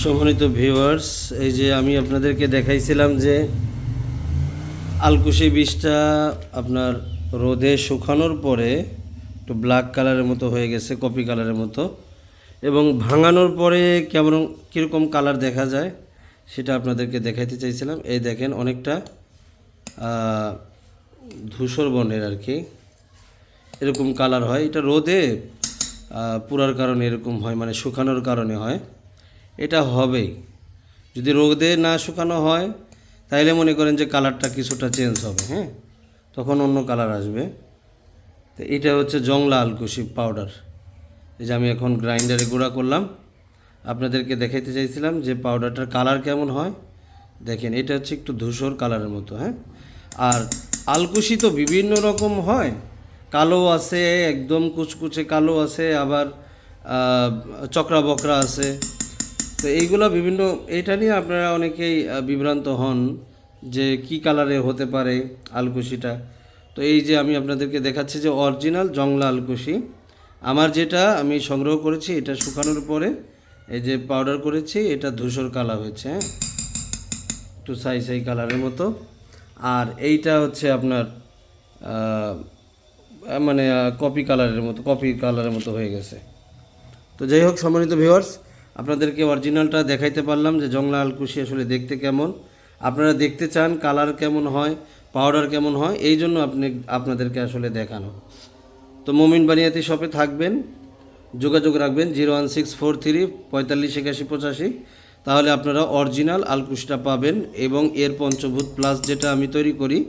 সম্মানিত ভিউয়ার্স, এই যে আমি আপনাদেরকে দেখাইছিলাম যে আলকুশি বীজটা আপনার রোদে শুকানোর পরে একটু ব্ল্যাক কালারের মতো হয়ে গেছে, কপি কালারের মতো, এবং ভাঙানোর পরে কেমন কীরকম কালার দেখা যায় সেটা আপনাদেরকে দেখাইতে চাইছিলাম। এই দেখেন, অনেকটা ধূসর বর্ণের আর কি, এরকম কালার হয়। এটা রোদে পুরার কারণে এরকম হয়, মানে শুকানোর কারণে হয়। এটা হবেই। যদি রোদে না শুকানো হয় তাইলে মনে করেন যে কালারটা কিছুটা চেঞ্জ হবে, হ্যাঁ, তখন অন্য কালার আসবে। তো এটা হচ্ছে জংলা আলকুশি পাউডার। এই যে আমি এখন গ্রাইন্ডারে গুঁড়া করলাম, আপনাদেরকে দেখাইতে চাইছিলাম যে পাউডারটার কালার কেমন হয়। দেখেন, এটা হচ্ছে একটু ধূসর কালারের মতো, হ্যাঁ। আর আলকুশি তো বিভিন্ন রকম হয়, কালো আছে, একদম কুচকুচে কালো আছে, আবার চকরা বকরা আছে। তো এইগুলো বিভিন্ন, এটা নিয়ে আপনারা অনেকেই বিভ্রান্ত হন যে কি কালারে হতে পারে আলকুশিটা। তো এই যে আমি আপনাদেরকে দেখাচ্ছি যে অরিজিনাল জংলা আলকুশি, আমার যেটা আমি সংগ্রহ করেছি, এটা শুকানোর পরে এই যে পাউডার করেছি, এটা ধূসর কালার হয়েছে, হ্যাঁ, একটু সাই কালারের মতো। আর এইটা হচ্ছে আপনার মানে কপি কালারের মতো হয়ে গেছে। তো যাই হোক, সম্মানিত ভিউয়ার্স, আপনাদেরকে অরিজিনালটা দেখাইতে পারলাম যে জংলা আলকুশি আসলে দেখতে কেমন। আপনারা দেখতে চান কালার কেমন হয়, পাউডার কেমন হয়, এই জন্য আপনাদেরকে আসলে দেখানো। তো মোমিন বানিয়াতি শপে থাকবেন, যোগাযোগ রাখবেন 01643 458185। তাহলে আপনারা অরিজিনাল আলকুশিটা পাবেন, এবং এর পঞ্চভূত প্লাস যেটা আমি তৈরি করি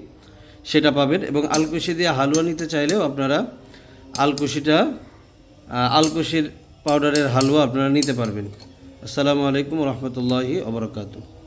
সেটা পাবেন। এবং আলকুশি দিয়ে হালুয়া নিতে চাইলেও আপনারা আলকুশির পাউডারের হালুয়া আপনারা নিতে পারবেন। আসসালামু আলাইকুম রহমতুল্লাহি ওবরাকাতুহু।